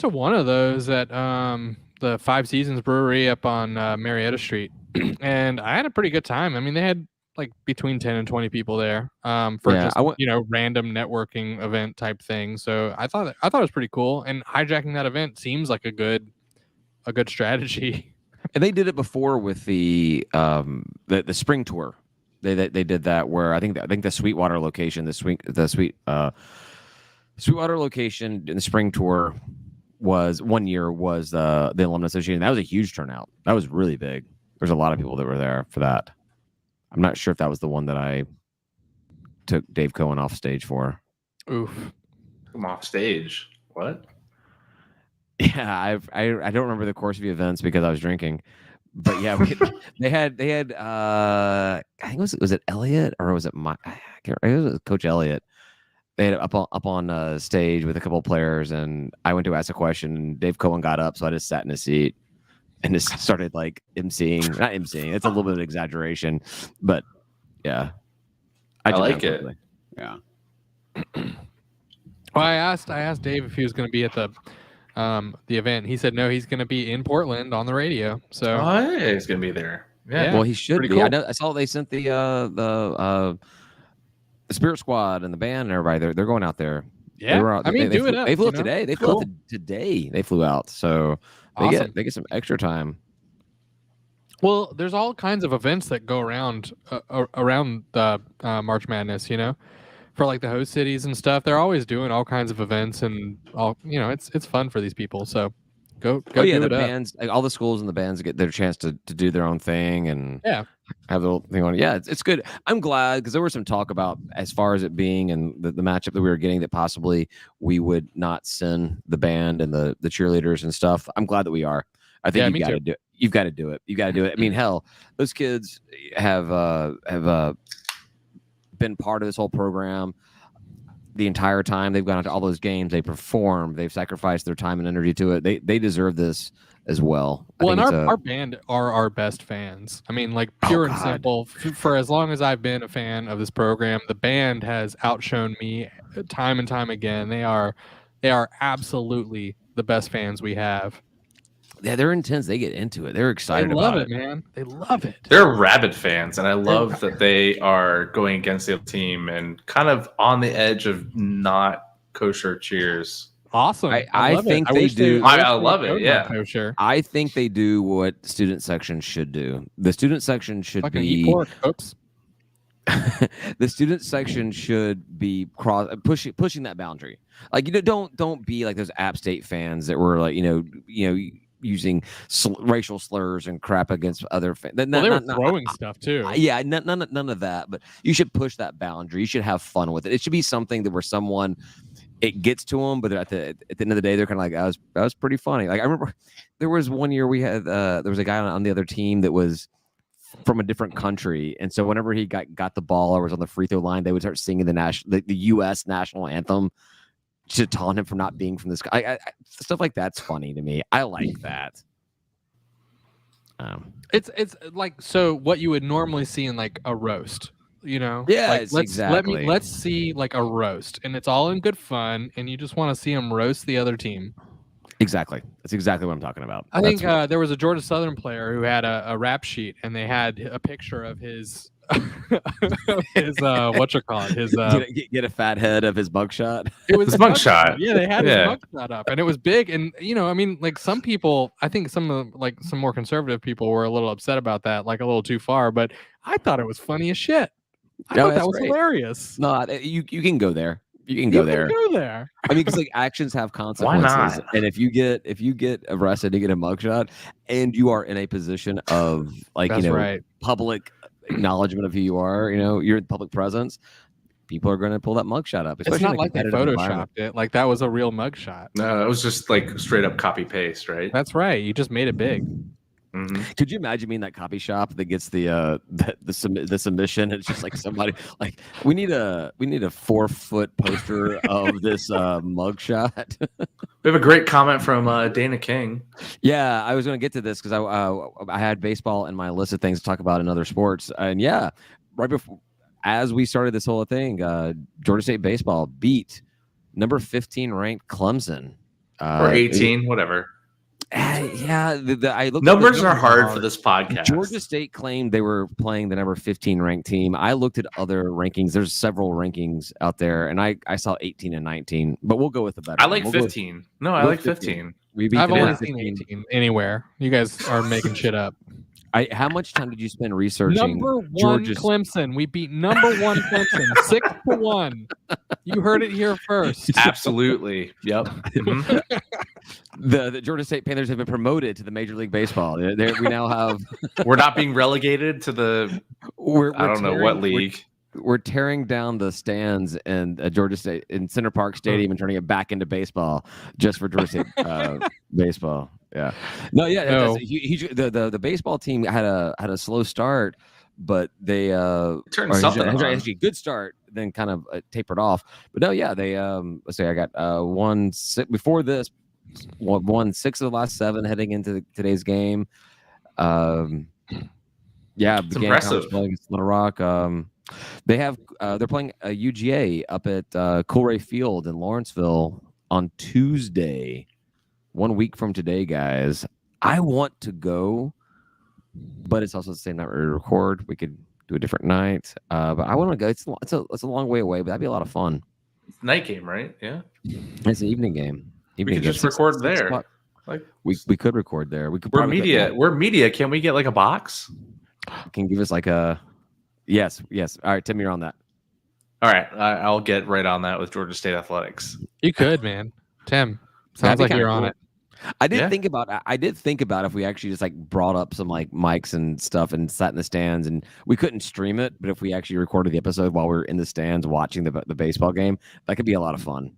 B: to one of those at the Five Seasons Brewery up on Marietta Street, and I had a pretty good time. I mean, they had like between 10 and 20 people there random networking event type thing. So I thought it was pretty cool, and hijacking that event seems like a good strategy.
A: And they did it before with the spring tour. They did that where I think the Sweetwater location, Sweetwater location in the spring tour was one year was the Alumni Association. That was a huge turnout. That was really big. There's a lot of people that were there for that. I'm not sure if that was the one that I took Dave Cohen off stage for.
B: Oof.
C: I'm off stage. What?
A: Yeah, I don't remember the course of the events because I was drinking. But yeah, they had I think was it Elliot or was it it was Coach Elliot. They had up on stage with a couple of players, and I went to ask a question, and Dave Cohen got up, so I just sat in a seat and just started like not emceeing. It's a little bit of an exaggeration, but yeah,
C: I like it.
A: Yeah.
B: Well, I asked Dave if he was going to be at the event. He said no, he's going to be in Portland on the radio. So
C: he's going to be there. Yeah.
A: Well, he should be.
B: Cool.
A: I saw they sent the Spirit Squad and the band and everybody. They're going out there.
B: Yeah,
A: they flew out today. They flew out today. They flew out, so they get some extra time.
B: Well, there's all kinds of events that go around the March Madness. For like the host cities and stuff. They're always doing all kinds of events and all. It's fun for these people. So go.
A: The bands, like all the schools and the bands get their chance to do their own thing and have the whole thing on. Yeah, it's good. I'm glad because there was some talk about as far as it being and the matchup that we were getting that possibly we would not send the band and the cheerleaders and stuff. I'm glad that we are. I think you got to do it. You've got to do it. You got to do it. I mean, hell, those kids have been part of this whole program the entire time. They've gone out to all those games. They perform. They've sacrificed their time and energy to it. They deserve this as well.
B: Well, and our band are our best fans. I mean, like pure and simple. For as long as I've been a fan of this program, the band has outshone me time and time again. They are absolutely the best fans we have.
A: Yeah, they're intense. They get into it. They're excited
B: about
A: it,
B: man. They love it.
C: They're rabid fans, and I love that they are going against the other team and kind of on the edge of not kosher cheers.
B: Awesome.
A: I think they do.
C: I love it. Yeah.
B: Kosher.
A: I think they do what student section should do. The student section should be.
B: Oops.
A: The student section should be pushing that boundary. Like don't be like those App State fans that were like using racial slurs and crap against other fans.
B: They were throwing stuff too.
A: Yeah, none of that. But you should push that boundary. You should have fun with it. It should be something that where someone it gets to them, but at the end of the day, they're kind of like, that was pretty funny. Like I remember there was one year we had there was a guy on the other team that was from a different country, and so whenever he got the ball or was on the free throw line, they would start singing the U.S. national anthem to taunt him for not being from this guy. Stuff like that's funny to me. I like that.
B: It's like so what you would normally see in like a roast, Yeah,
A: like,
B: let's see like a roast, and it's all in good fun, and you just want to see them roast the other team.
A: Exactly. That's exactly what I'm talking about.
B: I think there was a Georgia Southern player who had a rap sheet, and they had a picture of his his
A: get a fat head of his mugshot.
B: It was
C: his mugshot.
B: Yeah, they had his mugshot up, and it was big. And I mean, like some people, I think some more conservative people were a little upset about that, like a little too far. But I thought it was funny as shit. I thought that was hilarious.
A: No, you can go there. You can go there. I mean, because like actions have consequences.
C: Why not?
A: And if you get arrested, you get a mugshot, and you are in a position of like public acknowledgement of who you are. You're in public presence. People are going to pull that mugshot up.
B: It's not like they photoshopped it. Like that was a real mugshot.
C: No, it was just like straight up copy paste, right?
B: That's right. You just made it big.
C: Mm-hmm.
A: Could you imagine being that copy shop that gets the submission? It's just like somebody like we need a 4-foot poster of this mugshot.
C: We have a great comment from Dana King.
A: Yeah, I was going to get to this because I had baseball in my list of things to talk about in other sports, and right before as we started this whole thing, Georgia State baseball beat number 15 ranked Clemson
C: or 18, whatever.
A: I looked.
C: Numbers are hard for this podcast.
A: Georgia State claimed they were playing the number 15 ranked team. I looked at other rankings. There's several rankings out there, and I saw 18 and 19. But we'll go with the better.
C: I like 15. I like 15.
B: I've only seen 18 anywhere. You guys are making shit up.
A: How much time did you spend researching?
B: Number one Clemson. We beat number one Clemson 6-1. You heard it here first.
C: Absolutely. Yep. Mm-hmm.
A: The Georgia State Panthers have been promoted to the Major League Baseball. We now have.
C: We're not being relegated to the. I don't know what league.
A: We're tearing down the stands in Georgia State in Center Park Stadium and turning it back into baseball just for Georgia State baseball. Yeah. No. Yeah. No. The baseball team had a slow start, but they
C: turned something on.
A: Actually a good start, then kind of tapered off. But no, yeah, they let's say I got won before this. Won 6 of the last 7 heading into today's game.
C: It's impressive.
A: Against Little Rock. They have they're playing a UGA up at Coolray Field in Lawrenceville on Tuesday. 1 week from today, guys. I want to go, but it's also the same night we record. We could do a different night, but I want to go. It's a long way away, but that'd be a lot of fun.
C: It's a night game, right? Yeah,
A: it's an evening game.
C: We could just record there. Like
A: we could record there. We could.
C: We're media. Can we get like a box?
A: Can give us like a yes. All right, Tim, you're on that.
C: All right, I'll get right on that with Georgia State Athletics.
B: You could, man. Tim, sounds like you're on it.
A: I did think about if we actually just like brought up some like mics and stuff and sat in the stands, and we couldn't stream it, but if we actually recorded the episode while we were in the stands watching the baseball game, that could be a lot of fun.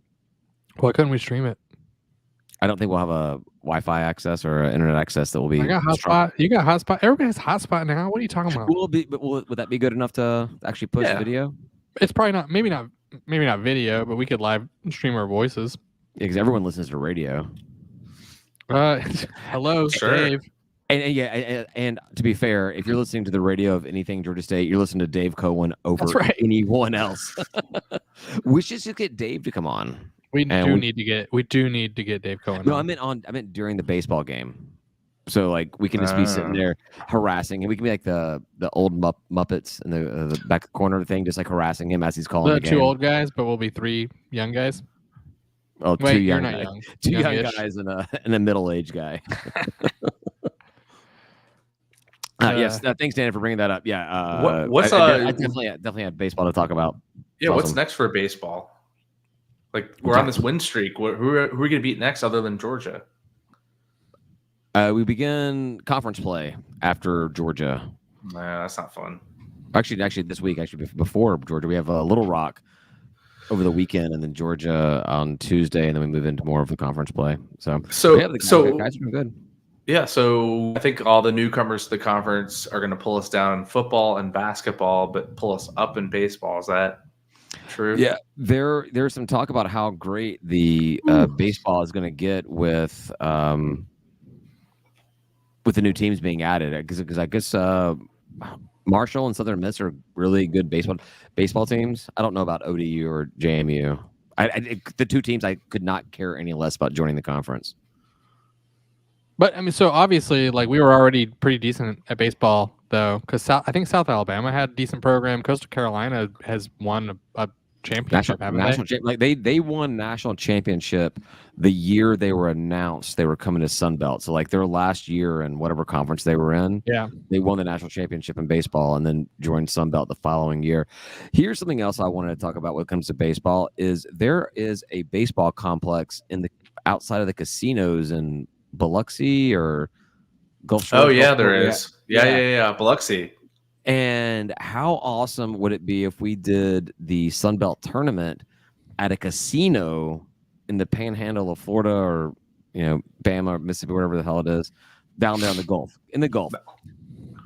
B: Why couldn't we stream it?
A: I don't think we'll have a Wi-Fi access or internet access that will be.
B: I got hotspot. You got hotspot. Everybody has hotspot now. What are you talking about?
A: Would that be good enough to actually push video?
B: It's probably not. Maybe not video, but we could live stream our voices.
A: Yeah, because everyone listens to radio.
B: Hello,
C: sure.
B: Dave.
A: And to be fair, if you're listening to the radio of anything Georgia State, you're listening to Dave Cohen over anyone else. We should just get Dave to come on.
B: We do need to get Dave Cohen.
A: No, I meant during the baseball game. So like we can just be sitting there harassing, and we can be like the old Muppets in the back corner thing, just like harassing him as he's calling the game.
B: Two old guys, but we'll be three young guys.
A: Oh,
B: wait,
A: you're
B: not young.
A: Two young guys and a middle-aged guy. Yes, thanks, Dan, for bringing that up. Yeah, I definitely had baseball to talk about.
C: Yeah, awesome. What's next for baseball? Like we're on this win streak. Who are we going to beat next, other than Georgia?
A: We begin conference play after Georgia.
C: Nah, that's not fun.
A: Actually, this week, before Georgia, we have Little Rock over the weekend, and then Georgia on Tuesday, and then we move into more of the conference play. So the guys are doing good. Yeah,
C: so I think all the newcomers to the conference are going to pull us down in football and basketball, but pull us up in baseball. Is that true?
A: Yeah, there's some talk about how great the baseball is going to get with the new teams being added. Because I guess Marshall and Southern Miss are really good baseball teams. I don't know about ODU or JMU. The two teams I could not care any less about joining the conference.
B: But I mean, so obviously, like we were already pretty decent at baseball, though, because I think South Alabama had a decent program. Coastal Carolina has won a championship.
A: They won national championship the year they were announced they were coming to Sun Belt. So like their last year in whatever conference they were in, they won the national championship in baseball and then joined Sun Belt the following year. Here's something else I wanted to talk about when it comes to baseball: is there is a baseball complex outside of the casinos in Biloxi or Gulf Shores.
C: Oh yeah, there is. Yeah. Biloxi.
A: And how awesome would it be if we did the Sun Belt tournament at a casino in the Panhandle of Florida, or Bama or Mississippi, wherever the hell it is, down there in the Gulf.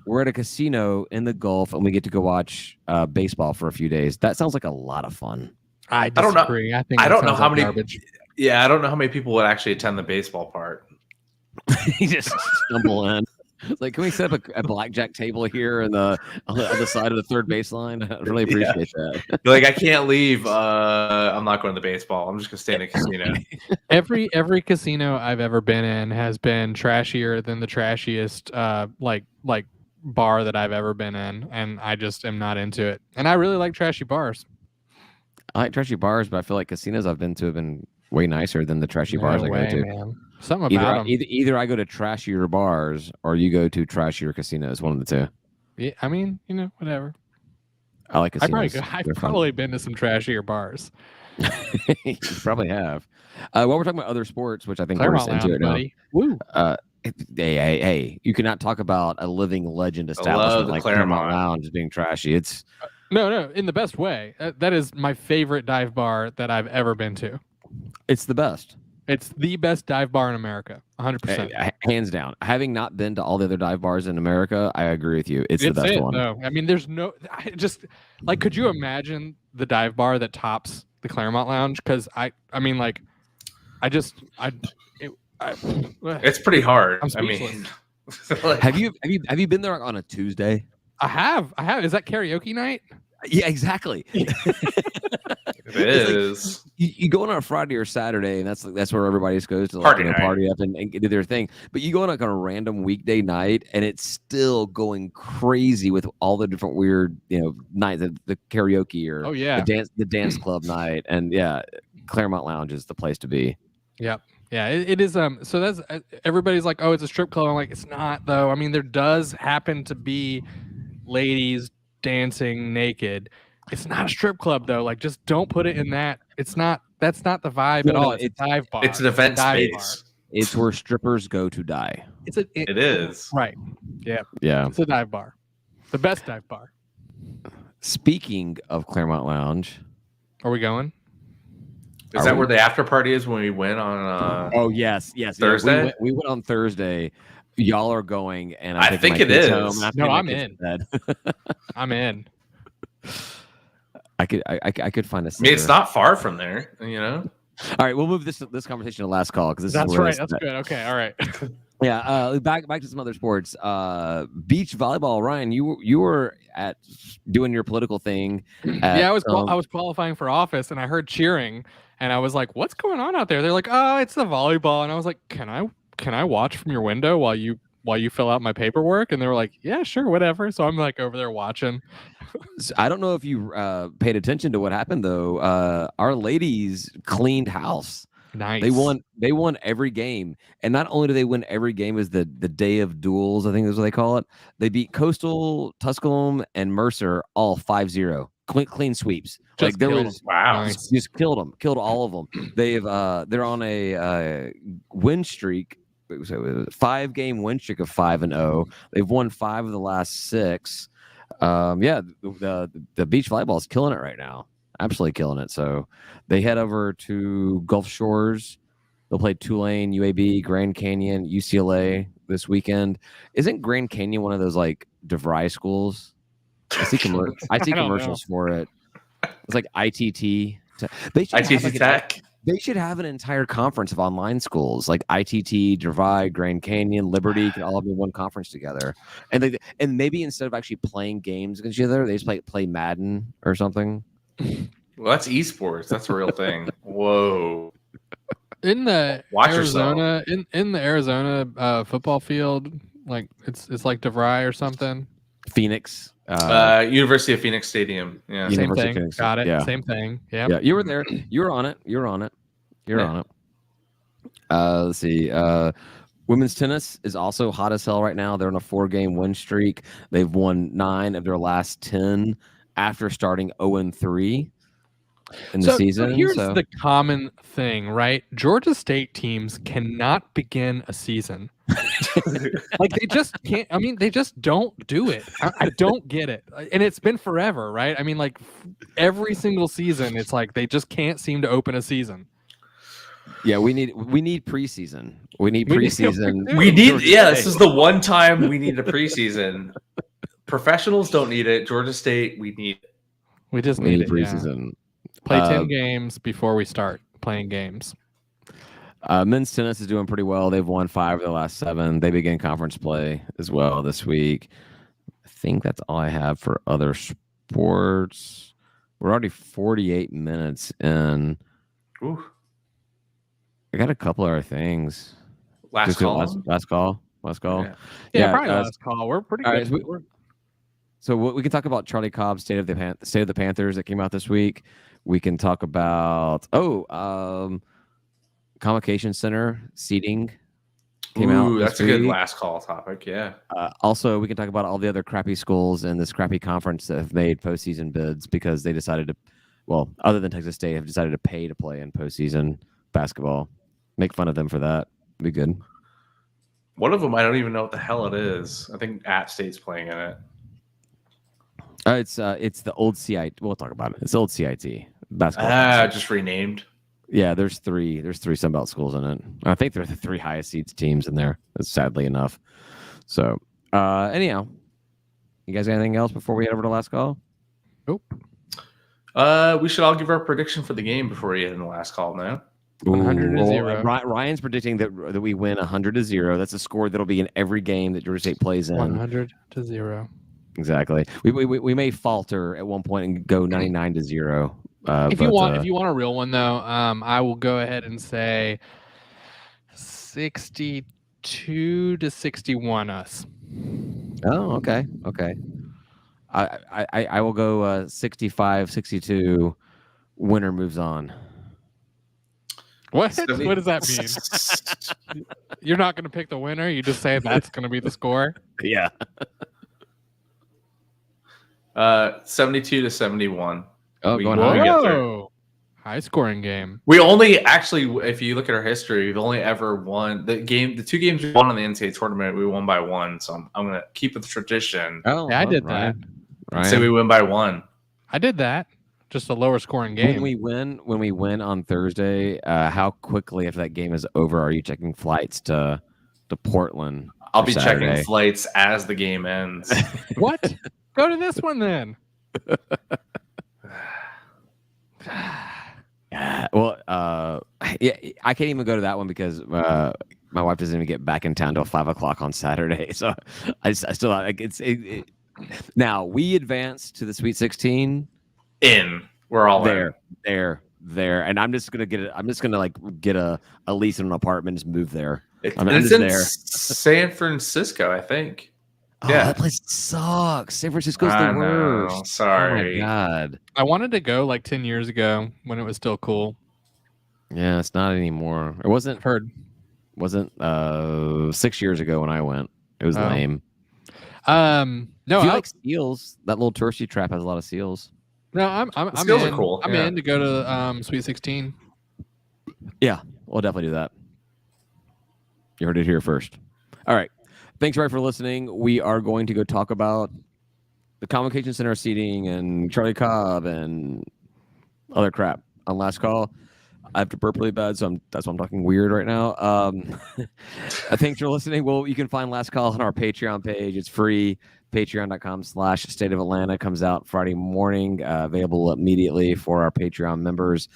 A: We're at a casino in the Gulf, and we get to go watch baseball for a few days. That sounds like a lot of fun.
B: I disagree. I don't know how many.
C: Garbage. Yeah, I don't know how many people would actually attend the baseball part.
A: You just stumble in. It's like, can we set up a blackjack table here on the side of the third baseline? I really appreciate that.
C: You're like, I can't leave. I'm not going to the baseball. I'm just gonna stay in a casino.
B: Every casino I've ever been in has been trashier than the trashiest like bar that I've ever been in, and I just am not into it. And I really like trashy bars.
A: I like trashy bars, but I feel like casinos I've been to have been way nicer than the trashy bars I go to.
B: Man. Something about them.
A: Either I go to trashier bars or you go to trashier casinos. One of the two.
B: Yeah, I mean, whatever.
A: I like casinos.
B: I've probably been to some trashier bars.
A: You probably have. While we're talking about other sports, which I think we're into it now.
B: Woo.
A: Hey! You cannot talk about a living legend establishment like Claremont Lounge as being trashy. It's
B: no, in the best way. That is my favorite dive bar that I've ever been to.
A: It's the best.
B: It's the best dive bar in America, 100%.
A: Hands down. Having not been to all the other dive bars in America, I agree with you. It's the best one.
B: No, I mean, there's no. Could you imagine the dive bar that tops the Claremont Lounge? Because
C: it's pretty hard.
B: I'm speechless.
A: Have you been there on a Tuesday?
B: I have. Is that karaoke night?
A: Yeah, exactly.
C: It is.
A: You go on a Friday or Saturday, and that's where everybody just goes to party up and do their thing. But you go on like on a random weekday night, and it's still going crazy with all the different weird, nights, the karaoke or the dance club night, and Claremont Lounge is the place to be.
B: Yep. Yeah, it is. So that's everybody's like, oh, it's a strip club. I'm like, it's not though. I mean, there does happen to be ladies dancing naked. It's not a strip club though. Like, just don't put it in that. It's not. That's not the vibe at all. It's a dive bar.
C: It's an event space.
A: Bar. It's where strippers go to die.
C: It is
B: right. Yeah.
A: Yeah.
B: It's a dive bar, the best dive bar.
A: Speaking of Claremont Lounge,
B: are we going?
C: Is that where the after party is when we went on?
A: Oh yes.
C: Thursday.
A: Yeah, we went on Thursday. Y'all are going, and
C: I think it is.
B: No, I'm in. I'm in.
A: I could find a.
C: I mean, it's not far from there, All
A: right, we'll move this conversation to last call because
B: that's right. That's good. Okay, all right.
A: Yeah. Back to some other sports. Beach volleyball. Ryan, you were at doing your political thing.
B: I was qualifying for office, and I heard cheering, and I was like, "What's going on out there?" They're like, "Oh, it's the volleyball," and I was like, "Can I watch from your window while you fill out my paperwork?" And they were like, "Yeah, sure, whatever." So I'm like over there watching.
A: So I don't know if you paid attention to what happened though. Our ladies cleaned house.
B: Nice.
A: They won every game, and not only do they win every game, is the day of duels. I think that's what they call it. They beat Coastal, Tusculum, and Mercer all 5-0. Clean sweeps.
B: Just
A: Killed all of them. They're on a win streak. It was a 5-game win streak of 5-0. They've won 5 of the last 6. The beach volleyball is killing it right now. Absolutely killing it. So they head over to Gulf Shores. They'll play Tulane, UAB, Grand Canyon, UCLA this weekend. Isn't Grand Canyon one of those like DeVry schools? I see commercials for it. It's like ITT.
C: ITT Tech.
A: They should have an entire conference of online schools like ITT, DeVry, Grand Canyon, Liberty can all be in one conference together. And maybe instead of actually playing games against each other, they just play Madden or something.
C: Well, that's esports. That's a real thing. Whoa.
B: In the
C: Watch
B: Arizona, in the Arizona football field, like it's like DeVry or something.
A: Phoenix.
C: University of Phoenix Stadium. Yeah.
B: Same thing.
A: Phoenix.
B: Got it.
A: Yeah.
B: Same thing. Yeah.
A: Yeah. You were there. You were on it. Let's see. Women's tennis is also hot as hell right now. They're on a 4-game win streak. They've won 9 of their last 10 after starting 0-3 in the season.
B: So here's the common thing, right? Georgia State teams cannot begin a season. Like they just can't. I mean, they just don't do it. I don't get it, and it's been forever, right? I mean, like every single season, it's like they just can't seem to open a season.
A: Yeah, we need preseason. We need preseason.
C: This is the one time we need a preseason. Professionals don't need it. Georgia State, we need it.
B: We just need
A: preseason.
B: Yeah. Play 10 games before we start playing games.
A: Men's tennis is doing pretty well. They've won 5 of the last 7. They begin conference play as well this week. I think that's all I have for other sports. We're already 48 minutes in.
C: Ooh.
A: I got a couple other things.
C: Last call.
B: Yeah, probably last call. We're pretty good.
A: Right, so we can talk about Charlie Cobb's State of the Panthers that came out this week. We can talk about Convocation Center seating came out.
C: That's a good last call topic. Yeah.
A: Also, we can talk about all the other crappy schools in this crappy conference that have made postseason bids because they decided to, well, other than Texas State, have decided to pay to play in postseason basketball. Make fun of them for that. Be good.
C: One of them, I don't even know what the hell it is. I think App State's playing in it.
A: It's the old CIT. We'll talk about it. It's the old CIT basketball.
C: Just renamed.
A: Yeah, there's 3 Sunbelt schools in it. I think they're the 3 highest seeds teams in there, sadly enough. So, anyhow, you guys got anything else before we head over to last call?
B: Nope.
C: We should all give our prediction for the game before we head in the last call now.
B: 100-0.
A: Ryan's predicting that we win 100-0. That's a score that'll be in every game that Georgia State plays in.
B: 100-0.
A: Exactly. We may falter at one point and go 99-0.
B: If you want a real one though, I will go ahead and say 62-61 us.
A: Oh, okay. I will go 65-62. Winner moves on.
B: What? What does that mean? You're not going to pick the winner. You just say that's going to be the score.
A: Yeah.
C: 72-71.
A: Oh, going
B: Whoa. High scoring game.
C: We only actually, if you look at our history, we've only ever won the 2 games we won in the NCAA tournament. We won by 1, so I'm going to keep the tradition.
B: Oh, yeah, I did that.
C: Right. Say we win by 1.
B: I did that. Just a lower scoring game.
A: When we win on Thursday, how quickly after that game is over are you checking flights to Portland?
C: I'll be
A: Saturday?
C: checking flights as the game ends.
B: What? Go to this one then.
A: Well, yeah, I can't even go to that one because my wife doesn't even get back in town till 5:00 on Saturday. So I still like now we advance to the Sweet 16.
C: We're all
A: there, and I'm just gonna get a lease in an apartment, just move there.
C: It's in there. San Francisco, I think.
A: Oh, yeah, that place sucks. San Francisco's the worst.
C: Sorry.
A: Oh my God.
B: I wanted to go like 10 years ago when it was still cool.
A: Yeah, it's not anymore. It wasn't 6 years ago when I went. It was lame.
B: No,
A: if you like seals, that little touristy trap has a lot of seals.
B: No, I'm
C: seals are cool.
B: I'm in to go to Sweet 16.
A: Yeah, we'll definitely do that. You heard it here first. All right. Thanks, everybody, for listening. We are going to go talk about the Convocation Center seating and Charlie Cobb and other crap on Last Call. I have to burp really bad, so that's why I'm talking weird right now. Thanks for listening. Well, you can find Last Call on our Patreon page. It's free. Patreon.com/State of Atlanta comes out Friday morning, available immediately for our Patreon members.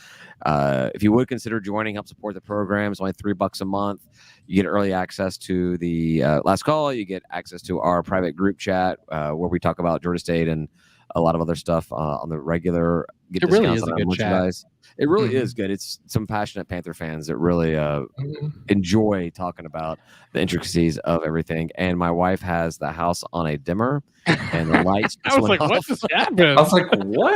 A: If you would consider joining, help support the program. It's only $3 a month. You get early access to the Last Call. You get access to our private group chat where we talk about Georgia State and a lot of other stuff on the regular.
B: It really is a good chat.
A: It really is good. It's some passionate Panther fans that really enjoy talking about the intricacies of everything. And my wife has the house on a dimmer, and the lights.
B: I was like, "What just happened?"
C: I was like, "What?"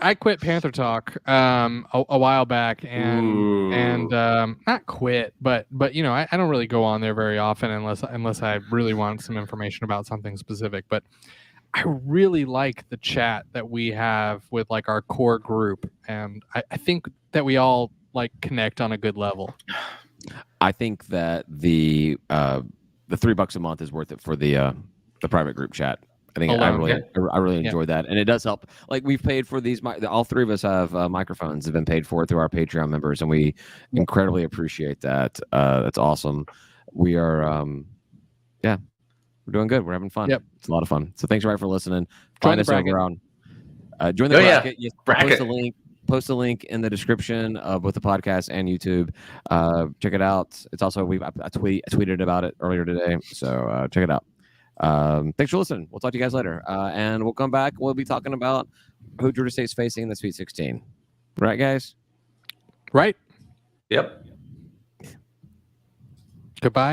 B: I quit Panther Talk a while back, and not quit, but you know, I don't really go on there very often unless I really want some information about something specific, but. I really like the chat that we have with like our core group, and I think that we all like connect on a good level.
A: I think that the $3 a month is worth it for the private group chat. I think I really enjoy that, and it does help. Like we've paid for these. All 3 of us have microphones have been paid for through our Patreon members, and we incredibly appreciate that. That's awesome. We are, we're doing good. We're having fun.
B: Yep.
A: It's a lot of fun. So thanks, for listening.
B: Join the bracket.
A: Join the bracket.
C: Yeah.
A: Yes, post a link in the description of both the podcast and YouTube. Check it out. It's also I tweeted about it earlier today. So check it out. Thanks for listening. We'll talk to you guys later. And we'll come back. We'll be talking about who Georgia State's facing in the Sweet 16. Right, guys?
B: Right.
C: Yep.
B: Goodbye.